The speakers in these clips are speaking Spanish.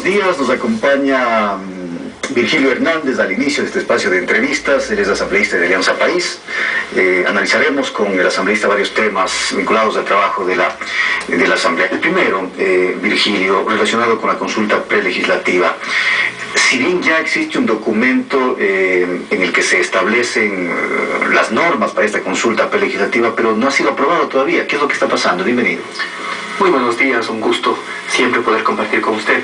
buenos días. Nos acompaña Virgilio Hernández al inicio de este espacio de entrevistas. Él es asambleísta de Alianza País. Analizaremos con el asambleísta varios temas vinculados al trabajo de la Asamblea. El primero, Virgilio, relacionado con la consulta prelegislativa. Si bien ya existe un documento en el que se establecen las normas para esta consulta prelegislativa, pero no ha sido aprobado todavía. ¿Qué es lo que está pasando? Bienvenido. Muy buenos días, un gusto siempre poder compartir con usted.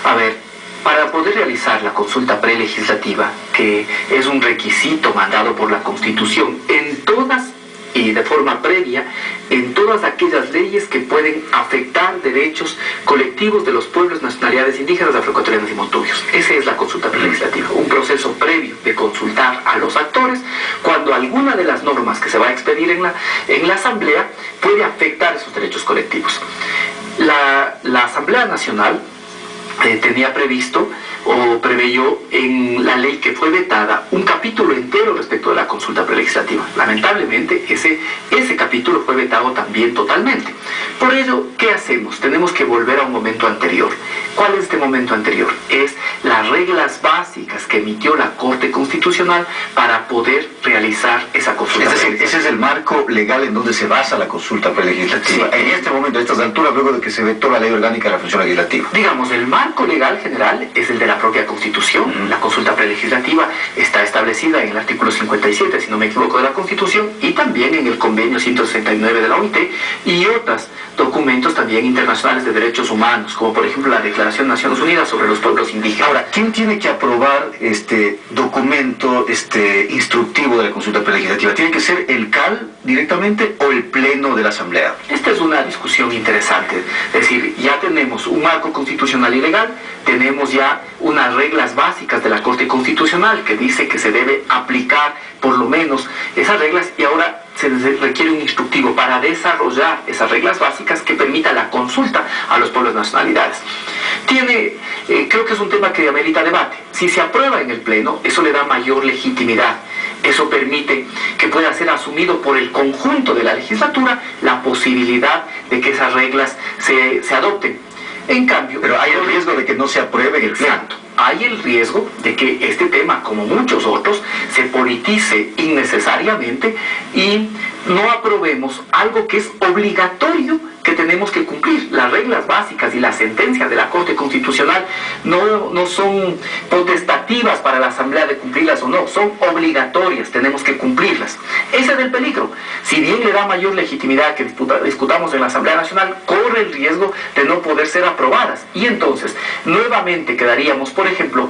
A ver, para poder realizar la consulta prelegislativa, que es un requisito mandado por la Constitución en todas y de forma previa, en todas aquellas leyes que pueden afectar derechos colectivos de los pueblos, nacionalidades indígenas, afroecuatorianos y montubios. Esa es la consulta prelegislativa, un proceso previo de consultar a los actores cuando alguna de las normas que se va a expedir en la Asamblea puede afectar esos derechos colectivos. La Asamblea Nacional tenía previsto o preveyó en la ley que fue vetada un capítulo entero respecto de la consulta prelegislativa. Lamentablemente ese capítulo fue vetado también totalmente. Por ello, ¿qué hacemos? Tenemos que volver a un momento anterior. ¿Cuál es este momento anterior? Es las reglas básicas que emitió la Corte Constitucional para poder realizar esa consulta. Es decir, ese es el marco legal en donde se basa la consulta prelegislativa. Sí. En este momento, a estas alturas, luego de que se vetó la Ley Orgánica de la Función Legislativa. Digamos, el marco legal general es el de la propia Constitución. La consulta prelegislativa está establecida en el artículo 57, si no me equivoco, de la Constitución, y también en el convenio 169 de la OIT y otros documentos también internacionales de derechos humanos, como por ejemplo la Declaración de Naciones Unidas sobre los pueblos indígenas. Ahora, ¿quién tiene que aprobar este documento instructivo de la consulta prelegislativa? ¿Tiene que ser el CAL directamente o el Pleno de la Asamblea? Esta es una discusión interesante. Es decir, ya tenemos un marco constitucional y legal, tenemos ya unas reglas básicas de la Corte Constitucional que dice que se debe aplicar por lo menos esas reglas, y ahora se requiere un instructivo para desarrollar esas reglas básicas que permita la consulta a los pueblos nacionalidades. Creo que es un tema que amerita debate. Si se aprueba en el Pleno, eso le da mayor legitimidad. Eso permite que pueda ser asumido por el conjunto de la legislatura la posibilidad de que esas reglas se adopten. En cambio... Pero hay el riesgo de que no se apruebe en el Pleno. Exacto. Hay el riesgo de que este tema, como muchos otros, se politice innecesariamente y no aprobemos algo que es obligatorio, que tenemos que cumplir. Las reglas básicas y las sentencias de la Corte Constitucional no son potestativas para la Asamblea de cumplirlas o no, son obligatorias, tenemos que cumplirlas. Ese es el peligro. Si bien le da mayor legitimidad que discutamos en la Asamblea Nacional, corre el riesgo de no poder ser aprobadas. Y entonces, nuevamente quedaríamos, por ejemplo,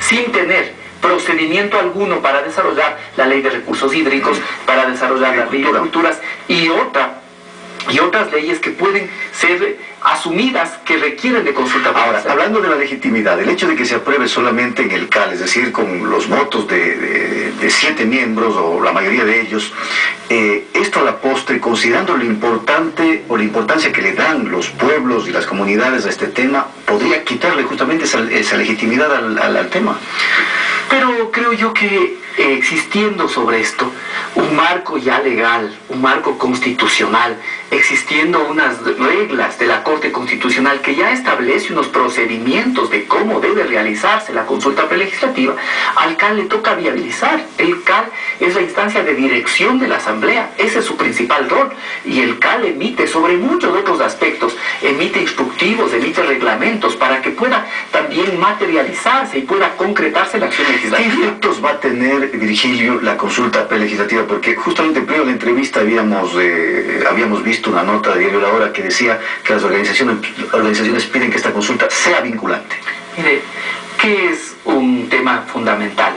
sin tener procedimiento alguno para desarrollar la ley de recursos hídricos, para desarrollar la ley de culturas y otras leyes que pueden ser asumidas, que requieren de consulta. Ahora, hablando de la legitimidad, el hecho de que se apruebe solamente en el CAL, es decir, con los votos de 7 miembros o la mayoría de ellos, esto a la postre, considerando lo importante o la importancia que le dan los pueblos y las comunidades a este tema, podría quitarle justamente esa legitimidad al tema. Pero creo yo que existiendo sobre esto un marco ya legal, un marco constitucional, existiendo unas reglas de la Corte Constitucional que ya establece unos procedimientos de cómo debe realizarse la consulta prelegislativa, al CAL le toca viabilizar. El CAL es la instancia de dirección de la Asamblea, ese es su principal rol, y el CAL emite sobre muchos otros aspectos, emite instructivos, emite reglamentos para que pueda también materializarse y pueda concretarse la acción legislativa. ¿Qué efectos va a tener, Virgilio, la consulta prelegislativa? Porque justamente en pleno de la entrevista habíamos visto una nota de Diario La Hora que decía que las organizaciones piden que esta consulta sea vinculante. Mire, ¿qué es un tema fundamental?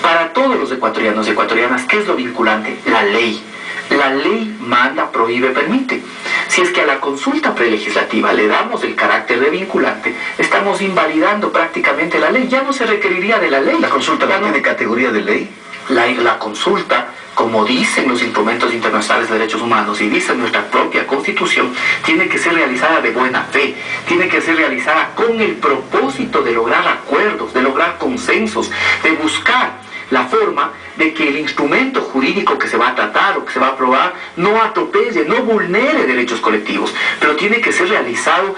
Para todos los ecuatorianos y ecuatorianas, ¿qué es lo vinculante? La ley. La ley manda, prohíbe, permite. Si es que a la consulta prelegislativa le damos el carácter de vinculante, estamos invalidando prácticamente la ley. Ya no se requeriría de la ley. ¿La consulta no tiene categoría de ley? La consulta, como dicen los instrumentos internacionales de derechos humanos y dice nuestra propia Constitución, tiene que ser realizada de buena fe, tiene que ser realizada con el propósito de lograr acuerdos, de lograr consensos, de buscar la forma de que el instrumento jurídico que se va a tratar o que se va a aprobar no atropelle, no vulnere derechos colectivos, pero tiene que ser realizado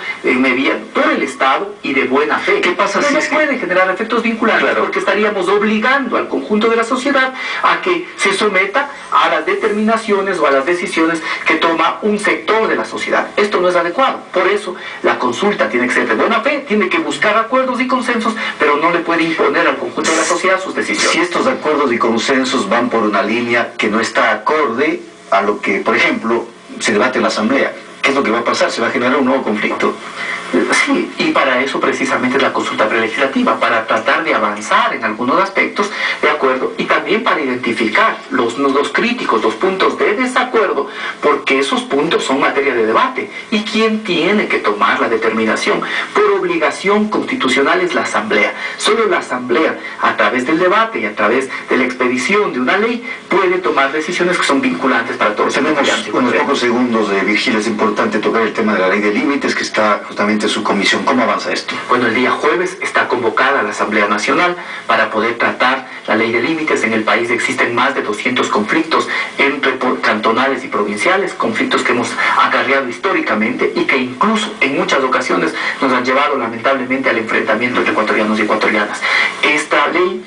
por el Estado y de buena fe. ¿Qué pasa pero si no es puede generar efectos vinculantes? Claro. Porque estaríamos obligando al conjunto de la sociedad a que se someta a las determinaciones o a las decisiones que toma un sector de la sociedad. Esto no es adecuado. Por eso la consulta tiene que ser de buena fe, tiene que buscar acuerdos y consensos, pero no le puede imponer al conjunto de la sociedad sus decisiones. Si estos acuerdos y consensos van por una línea que no está acorde a lo que, por ejemplo, se debate en la Asamblea, ¿qué es lo que va a pasar? ¿Se va a generar un nuevo conflicto? Sí, y para eso precisamente es la consulta prelegislativa, para tratar de avanzar en algunos aspectos, de acuerdo, y también para identificar los nudos críticos, los puntos de desacuerdo, porque esos puntos son materia de debate. ¿Y quién tiene que tomar la determinación? Por obligación constitucional es la Asamblea. Solo la Asamblea, a través del debate y a través de la expedición de una ley, puede tomar decisiones que son vinculantes para todos. Tenemos unos pocos segundos de Virgilio. Es importante tocar el tema de la ley de límites, que está justamente en su comisión. ¿Cómo avanza esto? Bueno, el día jueves está convocada la Asamblea Nacional para poder tratar la ley de límites. En el país existen más de 200 conflictos entre cantonales y provinciales, conflictos que hemos acarreado históricamente y que incluso en muchas ocasiones nos han llevado lamentablemente al enfrentamiento entre ecuatorianos y ecuatorianas. Esta ley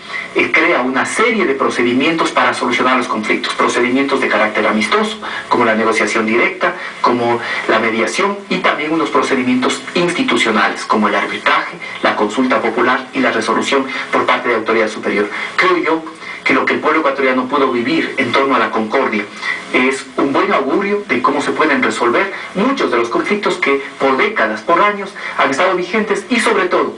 crea una serie de procedimientos para solucionar los conflictos, procedimientos de carácter amistoso, como la negociación directa, como la mediación, y también unos procedimientos institucionales, como el arbitraje, la consulta popular y la resolución por parte de autoridad superior. Creo yo que lo que el pueblo ecuatoriano pudo vivir en torno a la concordia es un buen augurio de cómo se pueden resolver muchos de los conflictos que por décadas, por años, han estado vigentes y sobre todo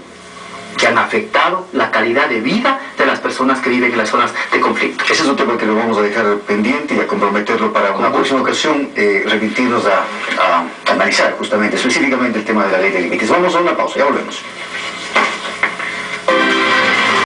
que han afectado la calidad de vida de las personas que viven en las zonas de conflicto. Ese es un tema que lo vamos a dejar pendiente y a comprometerlo para una próxima ocasión, remitirnos a analizar justamente, específicamente el tema de la ley de límites. Vamos a una pausa, ya volvemos.